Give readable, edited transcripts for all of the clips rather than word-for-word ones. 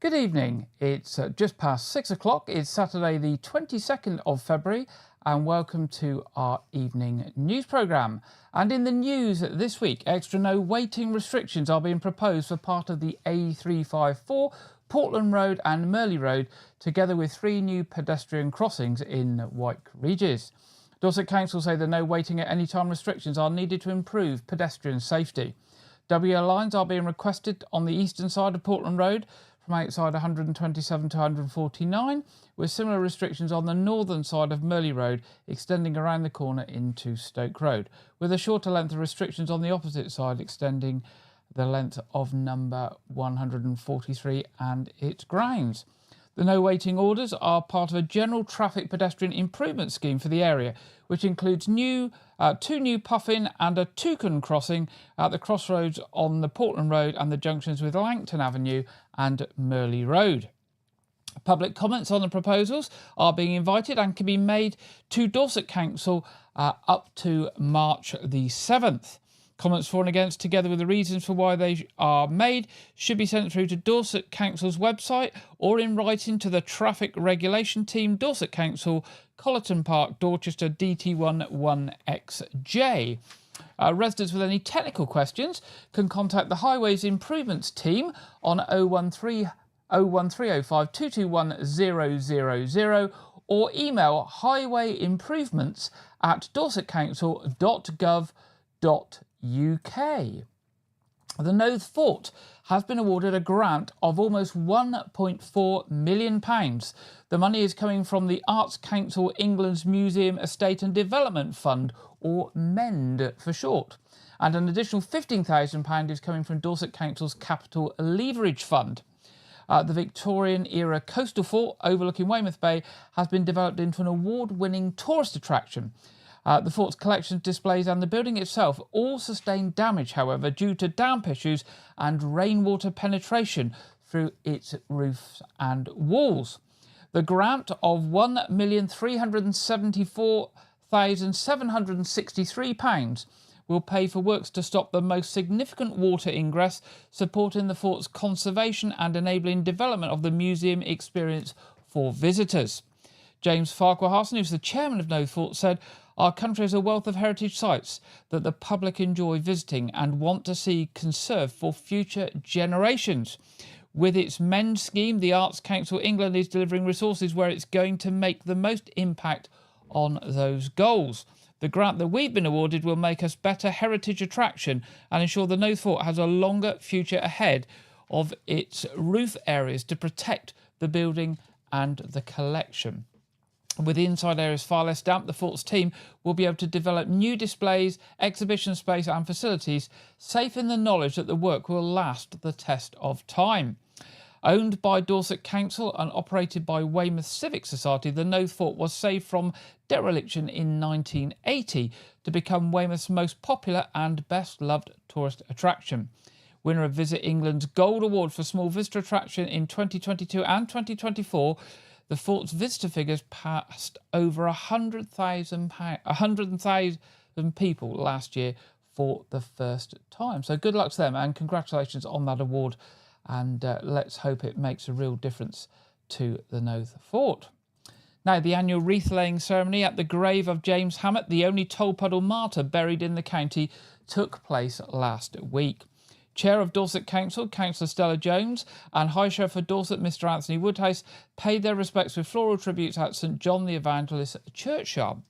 Good evening. It's just past 6 o'clock. It's Saturday, the 22nd of February, and welcome to our evening news programme. And in the news this week, extra no waiting restrictions are being proposed for part of the A354, Portland Road and Merley Road, together with 3 new pedestrian crossings in Wyke Regis. Dorset Council say the no waiting at any time restrictions are needed to improve pedestrian safety. WL lines are being requested on the eastern side of Portland Road from outside 127 to 149, with similar restrictions on the northern side of Merley Road extending around the corner into Stoke Road, with a shorter length of restrictions on the opposite side extending the length of number 143 and its grounds. The no waiting orders are part of a general traffic pedestrian improvement scheme for the area, which includes 2 new Puffin and a toucan crossing at the crossroads on the Portland Road and the junctions with Langton Avenue and Merley Road. Public comments on the proposals are being invited and can be made to Dorset Council up to March the 7th. Comments for and against, together with the reasons for why they are made, should be sent through to Dorset Council's website or in writing to the Traffic Regulation Team, Dorset Council, Collerton Park, Dorchester, DT1 1XJ. Residents with any technical questions can contact the Highways Improvements Team on 01305 221 000 or email highwayimprovements@dorsetcouncil.gov.uk. The Knowth Fort has been awarded a grant of almost £1.4 million. The money is coming from the Arts Council England's Museum Estate and Development Fund, or MEND for short, and an additional £15,000 is coming from Dorset Council's Capital Leverage Fund. The Victorian-era coastal fort overlooking Weymouth Bay has been developed into an award-winning tourist attraction. The fort's collections, displays and the building itself all sustained damage, however, due to damp issues and rainwater penetration through its roofs and walls. The grant of £1,374,763 will pay for works to stop the most significant water ingress, supporting the fort's conservation and enabling development of the museum experience for visitors. James Farquhar-Harson, who's the chairman of Knowth Fort, said, "Our country has a wealth of heritage sites that the public enjoy visiting and want to see conserved for future generations. With its MEND scheme, the Arts Council England is delivering resources where it's going to make the most impact on those goals. The grant that we've been awarded will make us better heritage attraction and ensure the Knowth Fort has a longer future ahead of its roof areas to protect the building and the collection." With the inside areas far less damp, the fort's team will be able to develop new displays, exhibition space and facilities, safe in the knowledge that the work will last the test of time. Owned by Dorset Council and operated by Weymouth Civic Society, the Knowth Fort was saved from dereliction in 1980 to become Weymouth's most popular and best-loved tourist attraction. Winner of Visit England's Gold Award for Small Visitor Attraction in 2022 and 2024, the fort's visitor figures passed over 100,000 people last year for the first time. So good luck to them and congratulations on that award. And let's hope it makes a real difference to the Knowth Fort. Now, the annual wreath-laying ceremony at the grave of James Hammett, the only Tolpuddle martyr buried in the county, took place last week. Chair of Dorset Council, Councillor Stella Jones, and High Sheriff for Dorset, Mr Anthony Woodhouse, paid their respects with floral tributes at St John the Evangelist churchyard.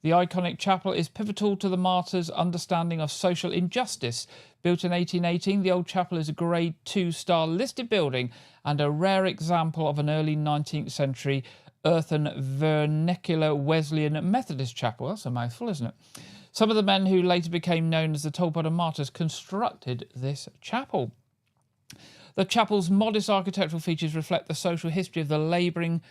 The iconic chapel is pivotal to the martyrs' understanding of social injustice. Built in 1818, the old chapel is a Grade 2 star listed building and a rare example of an early 19th century earthen vernacular Wesleyan Methodist chapel. That's a mouthful, isn't it? Some of the men who later became known as the Tolpuddle Martyrs constructed this chapel. The chapel's modest architectural features reflect the social history of the labouring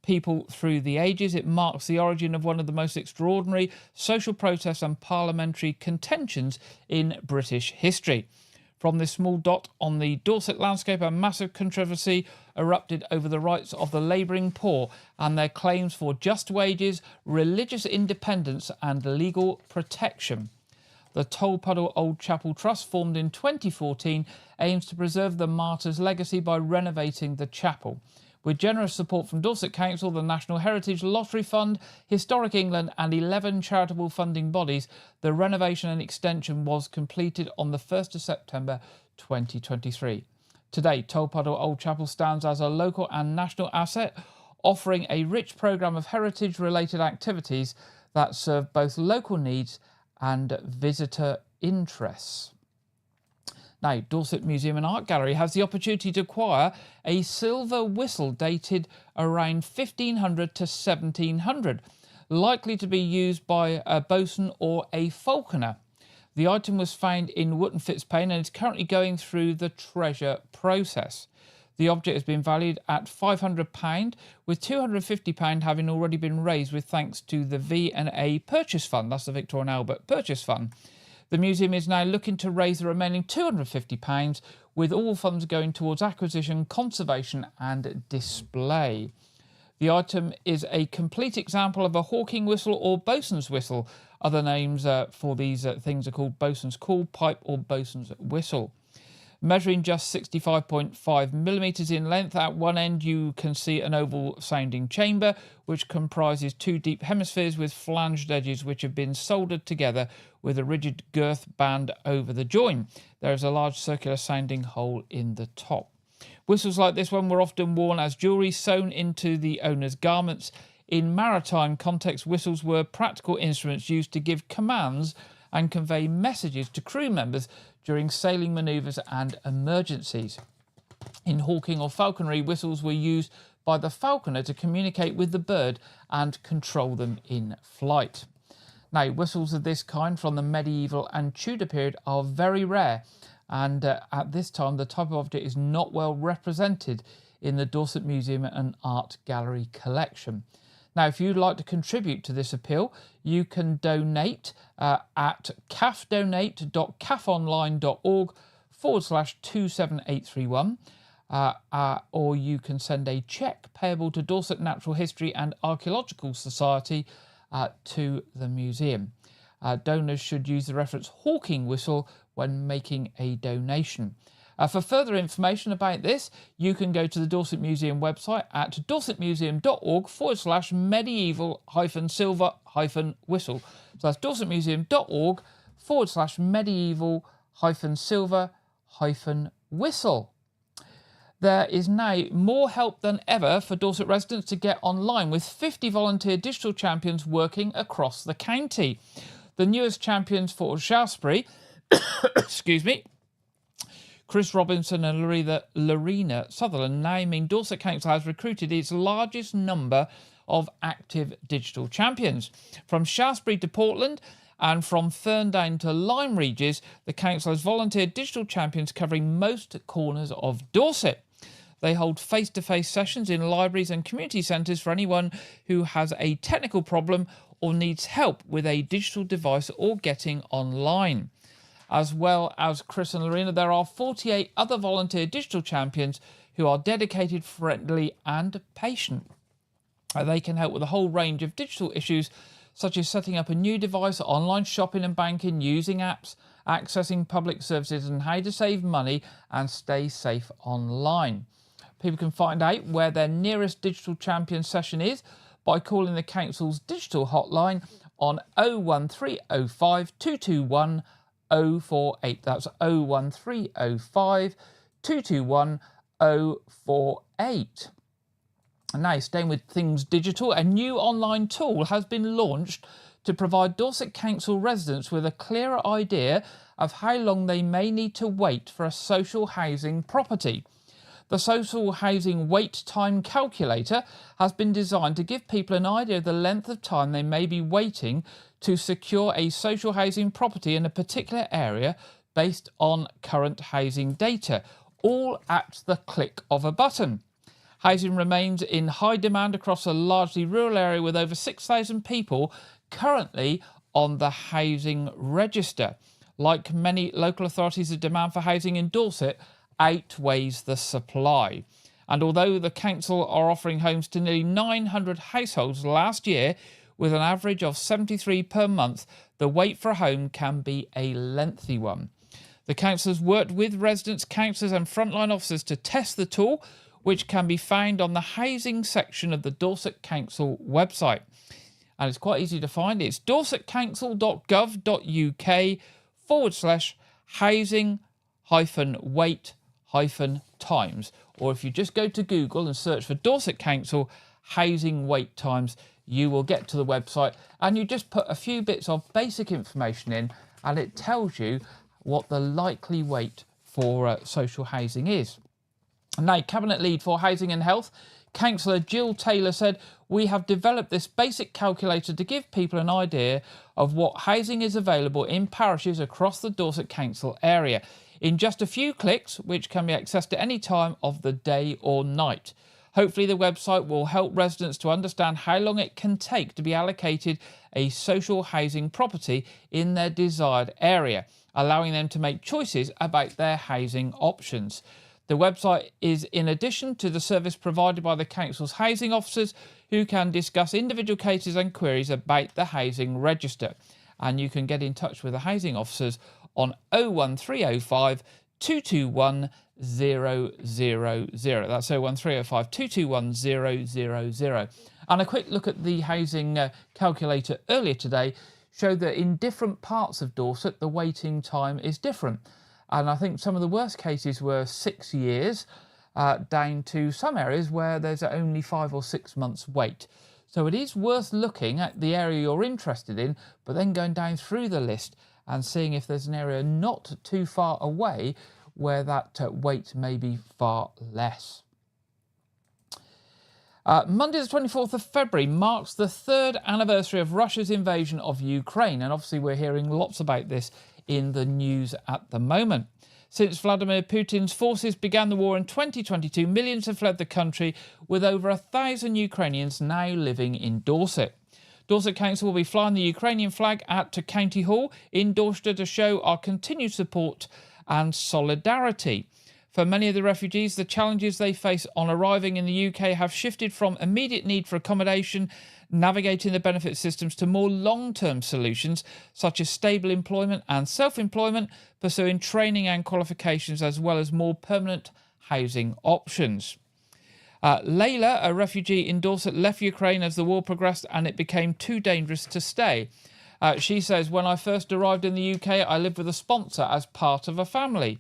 people through the ages. It marks the origin of one of the most extraordinary social protests and parliamentary contentions in British history. From this small dot on the Dorset landscape, a massive controversy erupted over the rights of the labouring poor and their claims for just wages, religious independence and legal protection. The Tolpuddle Old Chapel Trust, formed in 2014, aims to preserve the martyr's legacy by renovating the chapel. With generous support from Dorset Council, the National Heritage Lottery Fund, Historic England and 11 charitable funding bodies, the renovation and extension was completed on the 1st of September 2023. Today, Tolpuddle Old Chapel stands as a local and national asset, offering a rich programme of heritage-related activities that serve both local needs and visitor interests. Now, Dorset Museum and Art Gallery has the opportunity to acquire a silver whistle dated around 1500 to 1700, likely to be used by a bosun or a falconer. The item was found in Wootton Fitzpaine and is currently going through the treasure process. The object has been valued at £500, with £250 having already been raised with thanks to the V&A Purchase Fund. That's the Victoria and Albert Purchase Fund. The museum is now looking to raise the remaining £250, with all funds going towards acquisition, conservation and display. The item is a complete example of a hawking whistle or bosun's whistle. Other names for these things are called bosun's call, pipe or bosun's whistle. Measuring just 65.5 millimetres in length, at one end you can see an oval sounding chamber which comprises two deep hemispheres with flanged edges which have been soldered together with a rigid girth band over the join. There is a large circular sounding hole in the top. Whistles like this one were often worn as jewellery sewn into the owner's garments. In maritime context, whistles were practical instruments used to give commands and convey messages to crew members during sailing manoeuvres and emergencies. In hawking or falconry, whistles were used by the falconer to communicate with the bird and control them in flight. Now, whistles of this kind from the medieval and Tudor period are very rare, and at this time the type of object is not well represented in the Dorset Museum and Art Gallery collection. Now, if you'd like to contribute to this appeal, you can donate at cafdonate.cafonline.org/27831, or you can send a cheque payable to Dorset Natural History and Archaeological Society to the museum. Donors should use the reference hawking whistle when making a donation. For further information about this, you can go to the Dorset Museum website at dorsetmuseum.org/medieval-silver-whistle. So that's dorsetmuseum.org/medieval-silver-whistle. There is now more help than ever for Dorset residents to get online, with 50 volunteer digital champions working across the county. The newest champions for Shaftesbury, excuse me, Chris Robinson and Lorena Sutherland now mean Dorset Council has recruited its largest number of active digital champions. From Shaftesbury to Portland and from Ferndown to Lyme Regis, the council has volunteered digital champions covering most corners of Dorset. They hold face-to-face sessions in libraries and community centres for anyone who has a technical problem or needs help with a digital device or getting online. As well as Chris and Lorena, there are 48 other volunteer digital champions who are dedicated, friendly and patient. They can help with a whole range of digital issues, such as setting up a new device, online shopping and banking, using apps, accessing public services and how to save money and stay safe online. People can find out where their nearest digital champion session is by calling the council's digital hotline on 01305 221 048. That's 01305 221 048. And now, staying with things digital, a new online tool has been launched to provide Dorset Council residents with a clearer idea of how long they may need to wait for a social housing property. The Social Housing Wait Time Calculator has been designed to give people an idea of the length of time they may be waiting to secure a social housing property in a particular area based on current housing data, all at the click of a button. Housing remains in high demand across a largely rural area, with over 6,000 people currently on the housing register. Like many local authorities, the demand for housing in Dorset outweighs the supply. And although the council are offering homes to nearly 900 households last year, with an average of 73 per month, the wait for a home can be a lengthy one. The council has worked with residents, councillors and frontline officers to test the tool, which can be found on the housing section of the Dorset Council website. And it's quite easy to find. It's dorsetcouncil.gov.uk/housing-wait-times. Or if you just go to Google and search for Dorset Council housing wait times, you will get to the website and you just put a few bits of basic information in and it tells you what the likely wait for social housing is. Now, Cabinet Lead for Housing and Health, Councillor Jill Taylor, said, "We have developed this basic calculator to give people an idea of what housing is available in parishes across the Dorset Council area in just a few clicks, which can be accessed at any time of the day or night. Hopefully the website will help residents to understand how long it can take to be allocated a social housing property in their desired area, allowing them to make choices about their housing options. The website is in addition to the service provided by the council's housing officers, who can discuss individual cases and queries about the housing register. And you can get in touch with the housing officers on 01305 221 000. That's 01305 221 000. And a quick look at the housing calculator earlier today showed that in different parts of Dorset, the waiting time is different. And I think some of the worst cases were 6 years, down to some areas where there's only 5 or 6 months wait. So it is worth looking at the area you're interested in, but then going down through the list and seeing if there's an area not too far away where that wait may be far less. Monday the 24th of February marks the 3rd anniversary of Russia's invasion of Ukraine, and obviously we're hearing lots about this in the news at the moment. Since Vladimir Putin's forces began the war in 2022, millions have fled the country, with over 1,000 Ukrainians now living in Dorset. Dorset Council will be flying the Ukrainian flag out to County Hall in Dorset to show our continued support and solidarity. For many of the refugees, the challenges they face on arriving in the UK have shifted from immediate need for accommodation, navigating the benefit systems, to more long-term solutions such as stable employment and self-employment, pursuing training and qualifications, as well as more permanent housing options. Layla, a refugee in Dorset, left Ukraine as the war progressed and it became too dangerous to stay. She says, "When I first arrived in the UK, I lived with a sponsor as part of a family.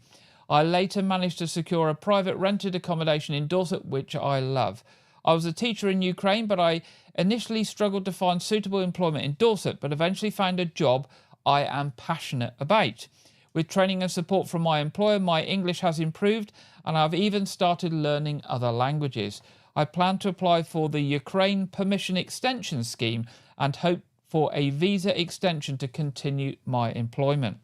I later managed to secure a private rented accommodation in Dorset, which I love. I was a teacher in Ukraine, but I initially struggled to find suitable employment in Dorset, but eventually found a job I am passionate about. With training and support from my employer, my English has improved, and I've even started learning other languages. I plan to apply for the Ukraine Permission Extension Scheme and hope for a visa extension to continue my employment.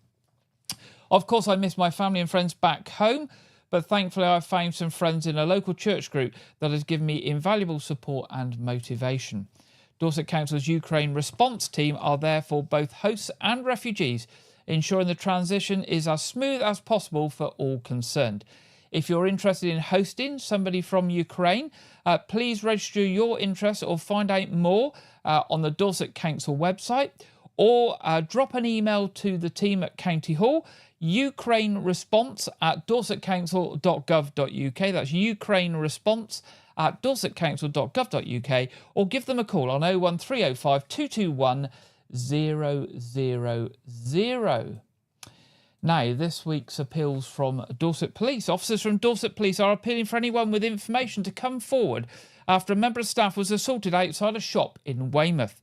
Of course, I miss my family and friends back home, but thankfully I've found some friends in a local church group that has given me invaluable support and motivation." Dorset Council's Ukraine response team are there for both hosts and refugees, ensuring the transition is as smooth as possible for all concerned. If you're interested in hosting somebody from Ukraine, please register your interest or find out more on the Dorset Council website, or drop an email to the team at County Hall, ukraineresponse@dorsetcouncil.gov.uk. That's ukraineresponse@dorsetcouncil.gov.uk, or give them a call on 01305 221 000. Now, this week's appeals from Dorset Police. Officers from Dorset Police are appealing for anyone with information to come forward after a member of staff was assaulted outside a shop in Weymouth.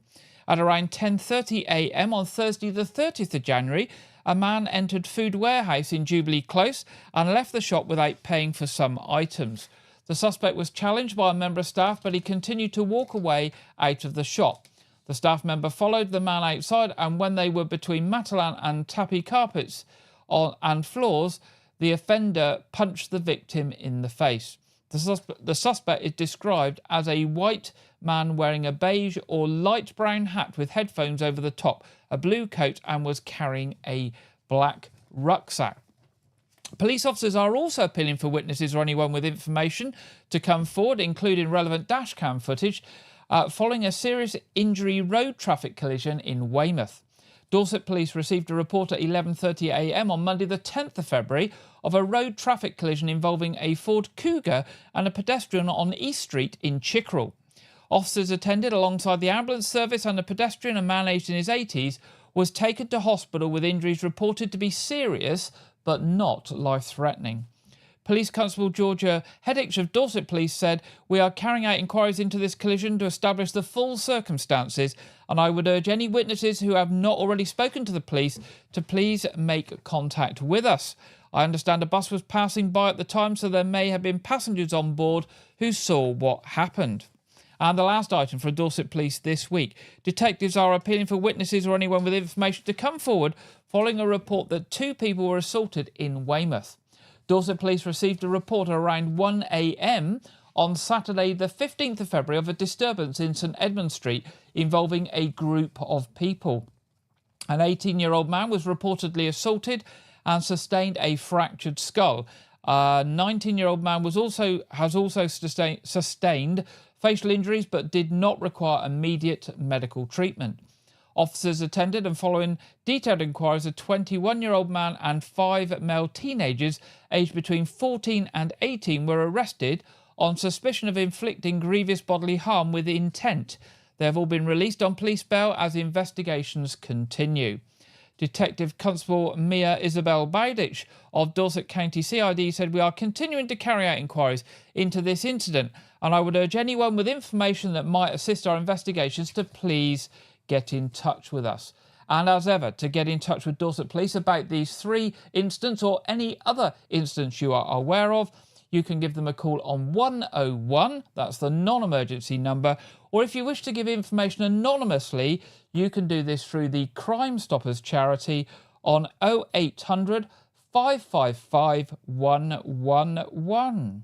At around 10:30 a.m. on Thursday the 30th of January, a man entered Food Warehouse in Jubilee Close and left the shop without paying for some items. The suspect was challenged by a member of staff, but he continued to walk away out of the shop. The staff member followed the man outside, and when they were between Matalan and Tapi carpets and floors, the offender punched the victim in the face. The suspect is described as a white man wearing a beige or light brown hat with headphones over the top, a blue coat, and was carrying a black rucksack. Police officers are also appealing for witnesses or anyone with information to come forward, including relevant dashcam footage, following a serious injury road traffic collision in Weymouth. Dorset Police received a report at 11:30 a.m. on Monday the 10th of February of a road traffic collision involving a Ford Cougar and a pedestrian on East Street in Chickerell. Officers attended alongside the ambulance service, and a pedestrian, a man aged in his 80s, was taken to hospital with injuries reported to be serious but not life-threatening. Police Constable Georgia Heddich of Dorset Police said, "We are carrying out inquiries into this collision to establish the full circumstances, and I would urge any witnesses who have not already spoken to the police to please make contact with us. I understand a bus was passing by at the time, so there may have been passengers on board who saw what happened." And the last item for Dorset Police this week. Detectives are appealing for witnesses or anyone with information to come forward following a report that 2 people were assaulted in Weymouth. Dorset Police received a report around 1 a.m. on Saturday the 15th of February of a disturbance in St Edmund Street involving a group of people. An 18-year-old man was reportedly assaulted and sustained a fractured skull. A 19-year-old man has also sustained facial injuries but did not require immediate medical treatment. Officers attended, and following detailed inquiries, a 21-year-old man and 5 male teenagers aged between 14 and 18 were arrested on suspicion of inflicting grievous bodily harm with intent. They have all been released on police bail as investigations continue. Detective Constable Mia Isabel Bowditch of Dorset County CID said, "We are continuing to carry out inquiries into this incident, and I would urge anyone with information that might assist our investigations to please get in touch with us." And as ever, to get in touch with Dorset Police about these 3 incidents or any other incidents you are aware of, you can give them a call on 101, that's the non-emergency number, or if you wish to give information anonymously, you can do this through the Crime Stoppers charity on 0800 555 111.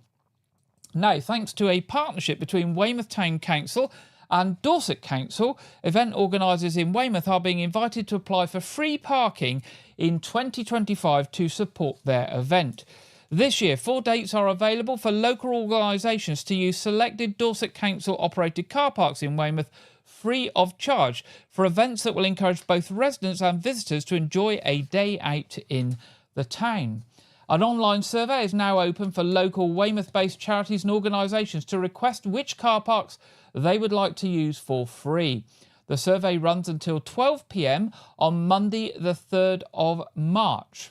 Now, thanks to a partnership between Weymouth Town Council and Dorset Council, event organisers in Weymouth are being invited to apply for free parking in 2025 to support their event. This year, 4 dates are available for local organisations to use selected Dorset Council-operated car parks in Weymouth free of charge for events that will encourage both residents and visitors to enjoy a day out in the town. An online survey is now open for local Weymouth-based charities and organisations to request which car parks they would like to use for free. The survey runs until 12 p.m. on Monday the 3rd of March.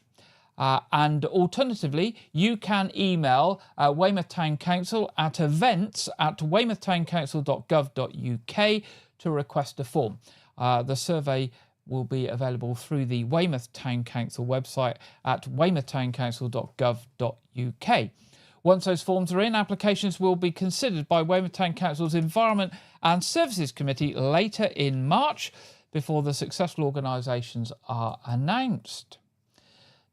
And alternatively, you can email Weymouth Town Council at events@weymouthtowncouncil.gov.uk to request a form. The survey will be available through the Weymouth Town Council website at weymouthtowncouncil.gov.uk. Once those forms are in, applications will be considered by Weymouth Town Council's Environment and Services Committee later in March before the successful organisations are announced.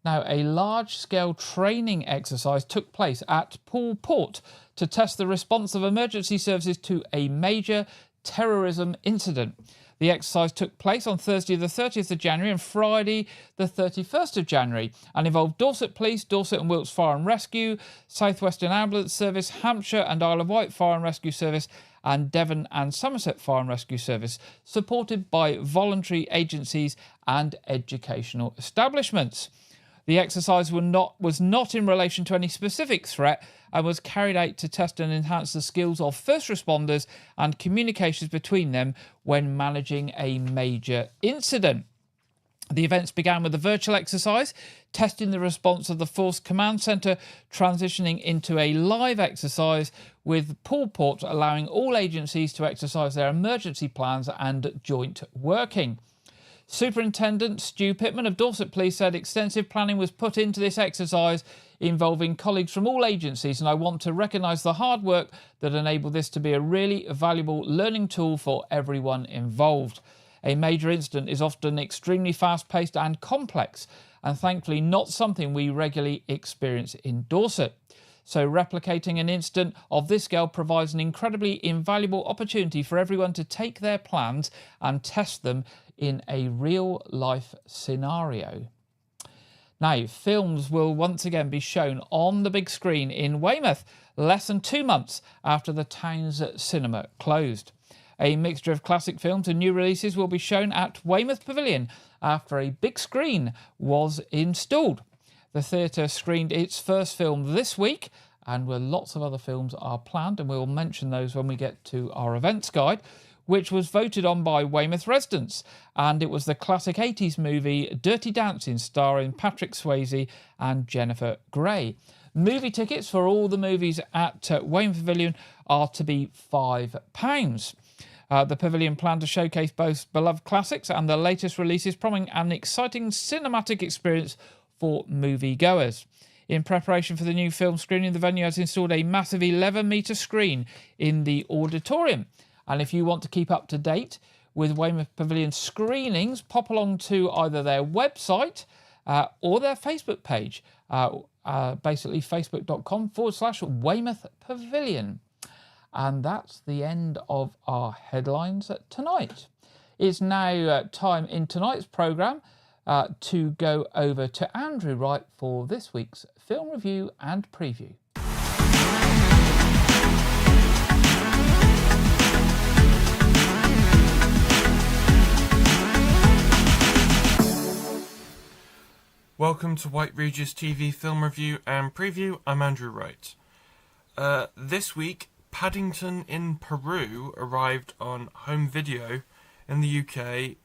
Now, a large-scale training exercise took place at Poole Port to test the response of emergency services to a major terrorism incident. The exercise took place on Thursday the 30th of January and Friday the 31st of January and involved Dorset Police, Dorset and Wilts Fire and Rescue, South Western Ambulance Service, Hampshire and Isle of Wight Fire and Rescue Service and Devon and Somerset Fire and Rescue Service, supported by voluntary agencies and educational establishments. The exercise was not in relation to any specific threat and was carried out to test and enhance the skills of first responders and communications between them when managing a major incident. The events began with a virtual exercise, testing the response of the Force Command Centre, transitioning into a live exercise with Poole Port allowing all agencies to exercise their emergency plans and joint working. Superintendent Stu Pittman of Dorset Police said extensive planning was put into this exercise involving colleagues from all agencies, and I want to recognise the hard work that enabled this to be a really valuable learning tool for everyone involved. A major incident is often extremely fast-paced and complex, and thankfully not something we regularly experience in Dorset. So replicating an incident of this scale provides an incredibly invaluable opportunity for everyone to take their plans and test them in a real-life scenario. Now, films will once again be shown on the big screen in Weymouth, less than 2 months after the town's cinema closed. A mixture of classic films and new releases will be shown at Weymouth Pavilion after a big screen was installed. The theatre screened its first film this week, and lots of other films are planned, and we'll mention those when we get to our events guide, which was voted on by Weymouth residents. And it was the classic 80s movie Dirty Dancing, starring Patrick Swayze and Jennifer Grey. Movie tickets for all the movies at Weymouth Pavilion are to be £5. The Pavilion plan to showcase both beloved classics and the latest releases, promising an exciting cinematic experience for moviegoers. In preparation for the new film screening, the venue has installed a massive 11-metre screen in the auditorium. And if you want to keep up to date with Weymouth Pavilion screenings, pop along to either their website or their Facebook page, basically facebook.com/Weymouth Pavilion. And that's the end of our headlines tonight. It's now time in tonight's programme to go over to Andrew Wright for this week's film review and preview. Welcome to White Regis TV film review and preview. I'm Andrew Wright. This week, Paddington in Peru arrived on home video in the UK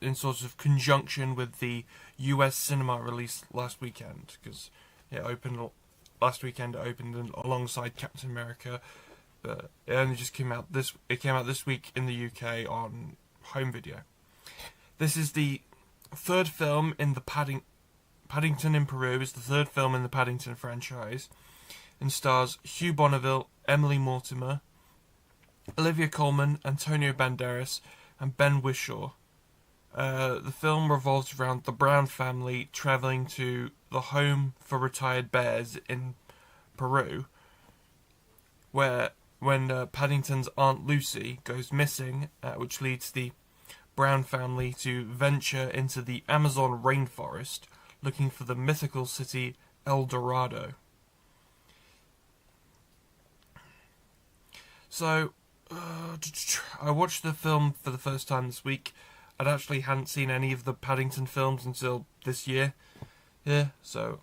in sort of conjunction with the US cinema release last weekend, because it opened last weekend. It opened alongside Captain America, but it only just came out this week in the UK on home video. This is the third film in the Paddington in Peru is the third film in the Paddington franchise, and stars Hugh Bonneville, Emily Mortimer, Olivia Colman, Antonio Banderas, and Ben Whishaw. The film revolves around the Brown family travelling to the home for retired bears in Peru, when Paddington's Aunt Lucy goes missing, which leads the Brown family to venture into the Amazon rainforest looking for the mythical city El Dorado. So, I watched the film for the first time this week. I actually hadn't seen any of the Paddington films until this year. Yeah, so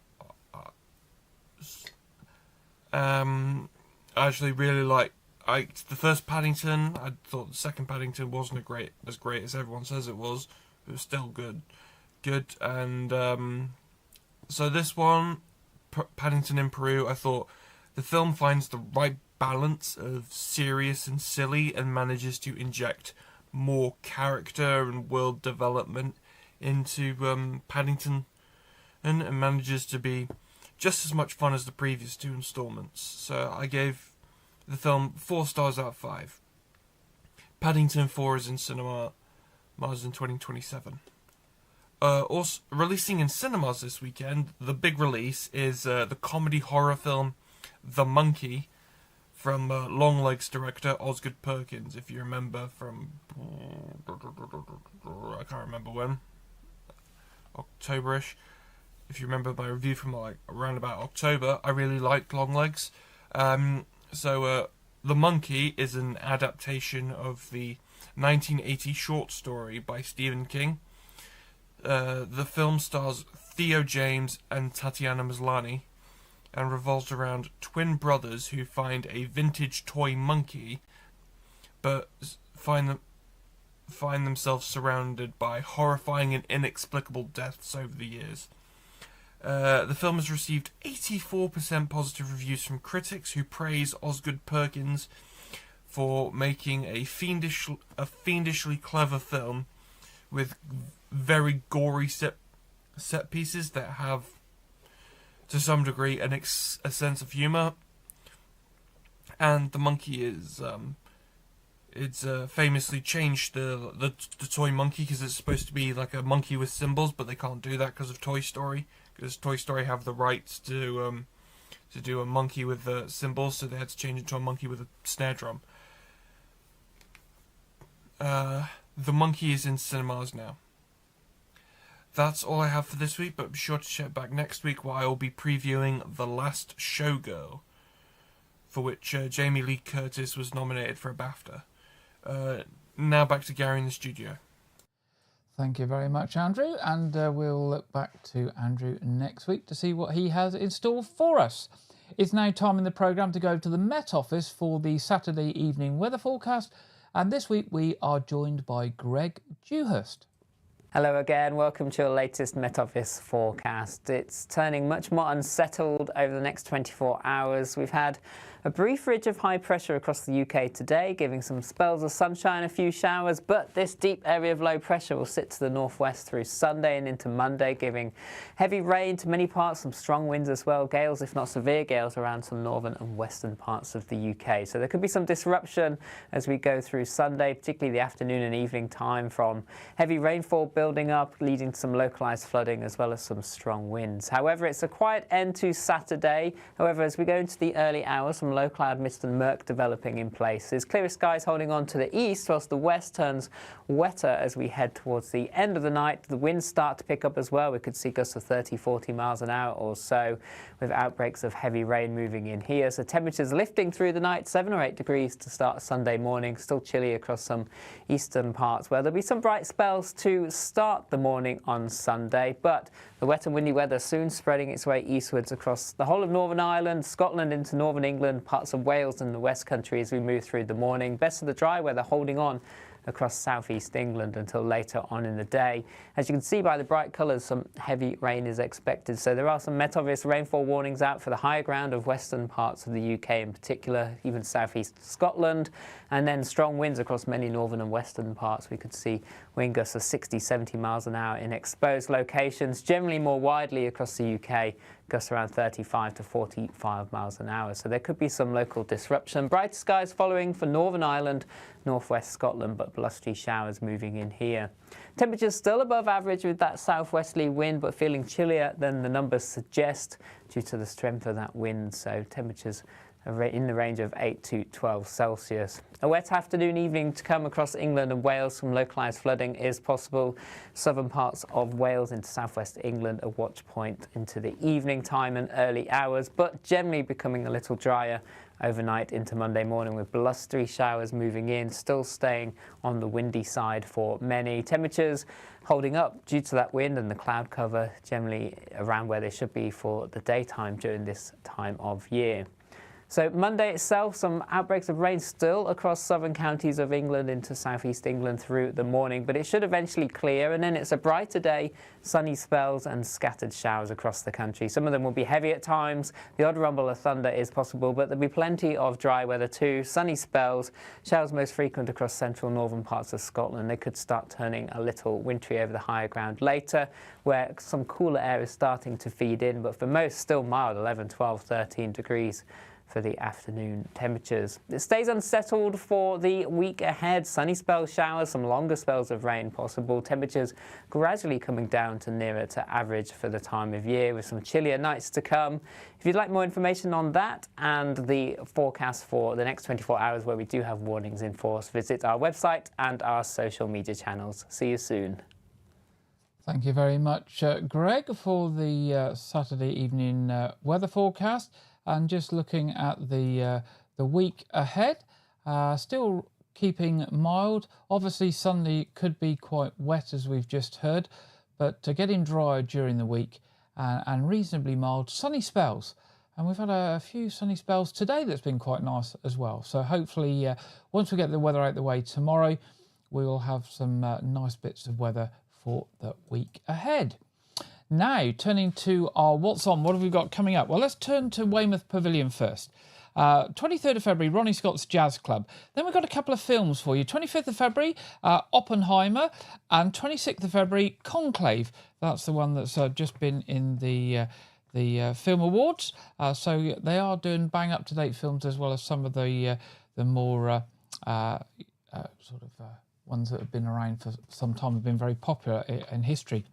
I actually really liked the first Paddington. I thought the second Paddington wasn't as great as everyone says it was. It was still good, and so this one, Paddington in Peru, I thought the film finds the right balance of serious and silly and manages to inject more character and world development into Paddington, and manages to be just as much fun as the previous two installments. So I gave the film 4 stars out of 5. Paddington 4 is in cinemas in 2027. Also releasing in cinemas this weekend, the big release is the comedy horror film The Monkey, from Longlegs director Osgood Perkins, if you remember from, I can't remember when, October-ish. If you remember my review from around about October, I really liked Longlegs. So The Monkey is an adaptation of the 1980 short story by Stephen King. The film stars Theo James and Tatiana Maslany, and revolves around twin brothers who find a vintage toy monkey, but find themselves surrounded by horrifying and inexplicable deaths over the years. The film has received 84% positive reviews from critics, who praise Osgood Perkins for making a fiendishly clever film with very gory set pieces that have, to some degree, a sense of humour. And The Monkey is it's famously changed the toy monkey, because it's supposed to be like a monkey with cymbals, but they can't do that because of Toy Story, because Toy Story have the rights to do a monkey with cymbals, so they had to change it to a monkey with a snare drum. The Monkey is in cinemas now. That's all I have for this week, but be sure to check back next week, where I will be previewing The Last Showgirl, for which Jamie Lee Curtis was nominated for a BAFTA. Now back to Gary in the studio. Thank you very much, Andrew, and we'll look back to Andrew next week to see what he has in store for us. It's now time in the programme to go to the Met Office for the Saturday evening weather forecast, and this week we are joined by Greg Dewhurst. Hello again, welcome to your latest Met Office forecast. It's turning much more unsettled over the next 24 hours. We've had a brief ridge of high pressure across the UK today, giving some spells of sunshine, a few showers, but this deep area of low pressure will sit to the northwest through Sunday and into Monday, giving heavy rain to many parts, some strong winds as well, gales, if not severe gales, around some northern and western parts of the UK. So there could be some disruption as we go through Sunday, particularly the afternoon and evening time, from heavy rainfall building up, leading to some localised flooding as well as some strong winds. However, it's a quiet end to Saturday. However, as we go into the early hours, some low cloud mist and murk developing in places. Clearer skies holding on to the east, whilst the west turns wetter as we head towards the end of the night. The winds start to pick up as well. We could see gusts of 30-40 miles an hour or so, with outbreaks of heavy rain moving in here. So temperatures lifting through the night, 7 or 8 degrees to start Sunday morning. Still chilly across some eastern parts, where there'll be some bright spells to start the morning on Sunday, but the wet and windy weather soon spreading its way eastwards across the whole of Northern Ireland, Scotland into Northern England, parts of Wales and the West Country as we move through the morning. Best of the dry weather holding on across southeast England until later on in the day. As you can see by the bright colours, some heavy rain is expected. So there are some Met Office rainfall warnings out for the higher ground of western parts of the UK in particular, even southeast Scotland, and then strong winds across many northern and western parts. We could see wind gusts of 60-70 miles an hour in exposed locations, generally more widely across the UK, gusts around 35 to 45 miles an hour. So there could be some local disruption. Bright skies following for Northern Ireland, northwest Scotland, but blustery showers moving in here. Temperatures still above average with that southwesterly wind, but feeling chillier than the numbers suggest due to the strength of that wind. So temperatures are in the range of 8 to 12 Celsius. A wet afternoon, evening to come across England and Wales. Some localised flooding is possible. Southern parts of Wales into southwest England, a watch point into the evening time and early hours, but generally becoming a little drier overnight into Monday morning, with blustery showers moving in, still staying on the windy side for many. Temperatures holding up due to that wind and the cloud cover, generally around where they should be for the daytime during this time of year. So Monday itself, some outbreaks of rain still across southern counties of England into southeast England through the morning, but it should eventually clear, and then it's a brighter day, sunny spells and scattered showers across the country. Some of them will be heavy at times. The odd rumble of thunder is possible, but there'll be plenty of dry weather too. Sunny spells, showers most frequent across central northern parts of Scotland. They could start turning a little wintry over the higher ground later, where some cooler air is starting to feed in, but for most still mild, 11, 12, 13 degrees. For the afternoon temperatures. It stays unsettled for the week ahead. Sunny spells, showers, some longer spells of rain possible. Temperatures gradually coming down to nearer to average for the time of year, with some chillier nights to come. If you'd like more information on that and the forecast for the next 24 hours, where we do have warnings in force, visit our website and our social media channels. See you soon. Thank you very much, Greg, for the Saturday evening weather forecast. And just looking at the week ahead, still keeping mild. Obviously, Sunday could be quite wet, as we've just heard, but getting drier during the week and reasonably mild. Sunny spells, and we've had a few sunny spells today that's been quite nice as well. So hopefully, once we get the weather out the way tomorrow, we will have some nice bits of weather for the week ahead. Now, turning to our What's On, what have we got coming up? Well, let's turn to Weymouth Pavilion first. 23rd of February, Ronnie Scott's Jazz Club. Then we've got a couple of films for you. 25th of February, Oppenheimer, and 26th of February, Conclave. That's the one that's just been in the Film Awards. So they are doing bang up-to-date films, as well as some of the more ones that have been around for some time, have been very popular in history.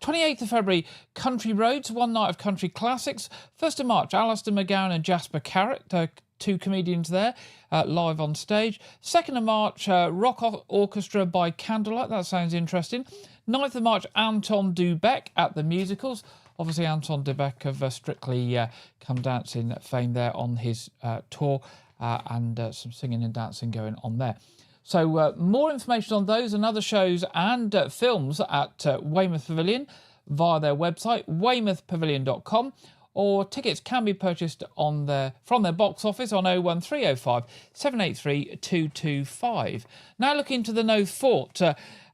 28th of February, Country Roads, one night of country classics. 1st of March, Alistair McGowan and Jasper Carrott, two comedians there, live on stage. 2nd of March, Rock Orchestra by Candlelight, that sounds interesting. 9th of March, Anton Dubek at the Musicals. Obviously, Anton Dubek of Strictly Come Dancing fame there on his tour, and some singing and dancing going on there. So more information on those and other shows and films at Weymouth Pavilion via their website, weymouthpavilion.com, or tickets can be purchased from their box office on 01305 783 225. Now looking to the Knowth Fort.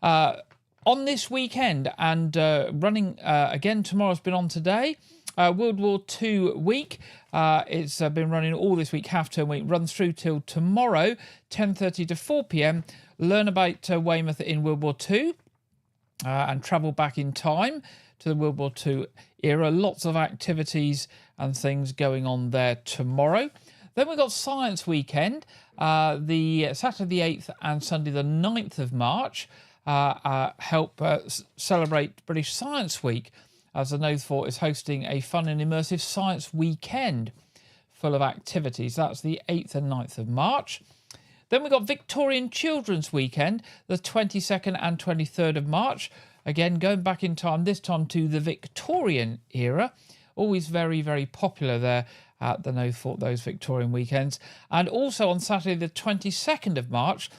On this weekend and running again, tomorrow's been on today, World War II week. It's been running all this week, half-term week, runs through till tomorrow, 10:30 to 4 p.m. Learn about Weymouth in World War II and travel back in time to the World War II era. Lots of activities and things going on there tomorrow. Then we've got Science Weekend, the Saturday the 8th and Sunday the 9th of March. Help celebrate British Science Week, as the Knowth Fort is hosting a fun and immersive science weekend full of activities. That's the 8th and 9th of March. Then we've got Victorian Children's Weekend, the 22nd and 23rd of March. Again, going back in time, this time to the Victorian era. Always very, very popular there at the Knowth Fort, those Victorian weekends. And also on Saturday the 22nd of March,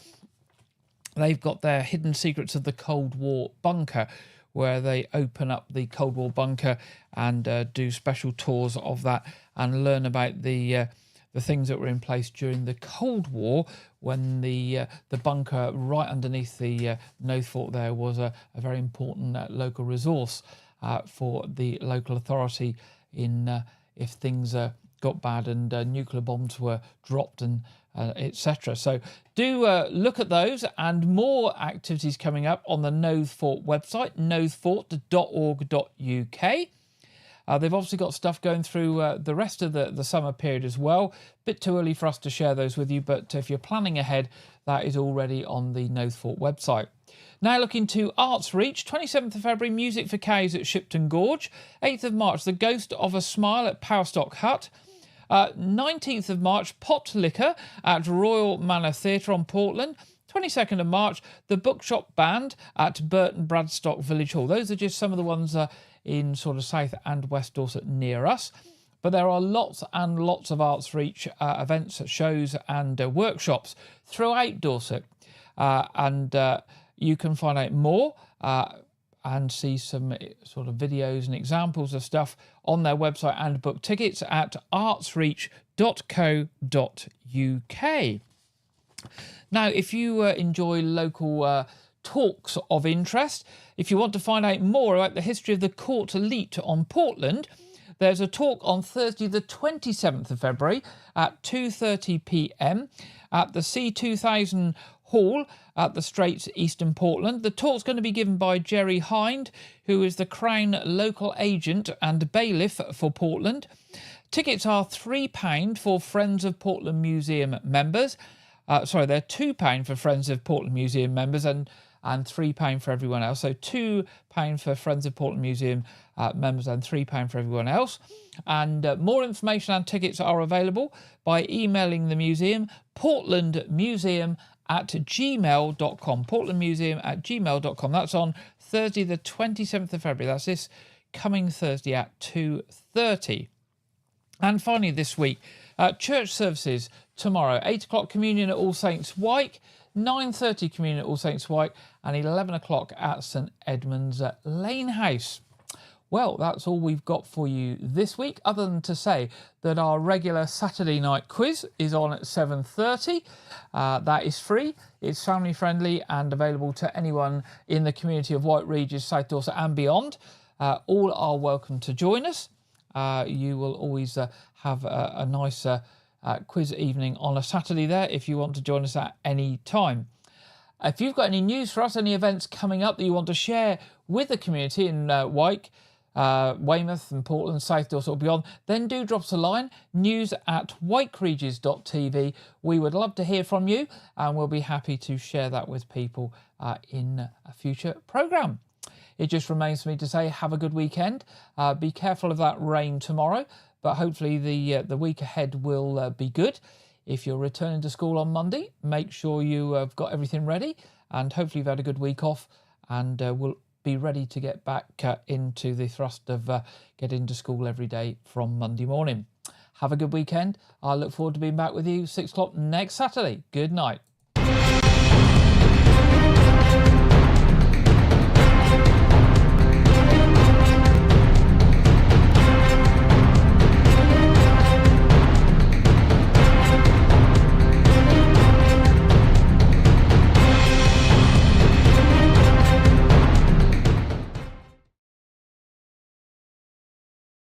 they've got their Hidden Secrets of the Cold War Bunker, where they open up the Cold War bunker and do special tours of that and learn about the things that were in place during the Cold War, when the bunker right underneath the Knowth Fort there was a very important local resource for the local authority in if things got bad and nuclear bombs were dropped and etc. So do look at those and more activities coming up on the Knowth Fort website, knowthfort.org.uk. They've obviously got stuff going through the rest of the summer period as well. Bit too early for us to share those with you, but if you're planning ahead, that is already on the Knowth Fort website. Now looking to Arts Reach, 27th of February, Music for Cows at Shipton Gorge. 8th of March, The Ghost of a Smile at Powerstock Hut. 19th of March, Pot Liquor at Royal Manor Theatre on Portland. 22nd of March, the Bookshop Band at Burton Bradstock Village Hall. Those are just some of the ones in sort of South and West Dorset near us. But there are lots and lots of Arts Reach events, shows and workshops throughout Dorset. And you can find out more and see some sort of videos and examples of stuff on their website and book tickets at artsreach.co.uk. Now, if you enjoy local talks of interest, if you want to find out more about the history of the Court Elite on Portland, there's a talk on Thursday the 27th of February at 2:30 p.m. at the C2000 Hall at the Straits, Eastern Portland. The talk's going to be given by Jerry Hind, who is the Crown local agent and bailiff for Portland. Tickets are £3 for Friends of Portland Museum members. They're £2 for Friends of Portland Museum members and £3 for everyone else. So £2 for Friends of Portland Museum members and £3 for everyone else. And more information and tickets are available by emailing the museum, portlandmuseum@gmail.com. portlandmuseum@gmail.com. That's on Thursday the 27th of February. That's this coming Thursday at 2:30. And finally this week, church services tomorrow. 8 o'clock communion at All Saints Wyke, 9:30 communion at All Saints Wyke, and 11 o'clock at St Edmund's Lane House. Well, that's all we've got for you this week, other than to say that our regular Saturday night quiz is on at 7:30. That is free, it's family friendly and available to anyone in the community of White Regis, South Dorset and beyond. All are welcome to join us. You will always have a nice quiz evening on a Saturday there if you want to join us at any time. If you've got any news for us, any events coming up that you want to share with the community in Wyke, Weymouth and Portland, South Dorset or beyond, then do drop us a line, news@wykeregis.tv. We would love to hear from you and we'll be happy to share that with people in a future programme. It just remains for me to say have a good weekend. Be careful of that rain tomorrow, but hopefully the week ahead will be good. If you're returning to school on Monday, make sure you have got everything ready and hopefully you've had a good week off and we'll be ready to get back into the thrust of getting to school every day from Monday morning. Have a good weekend. I look forward to being back with you 6 o'clock next Saturday. Good night.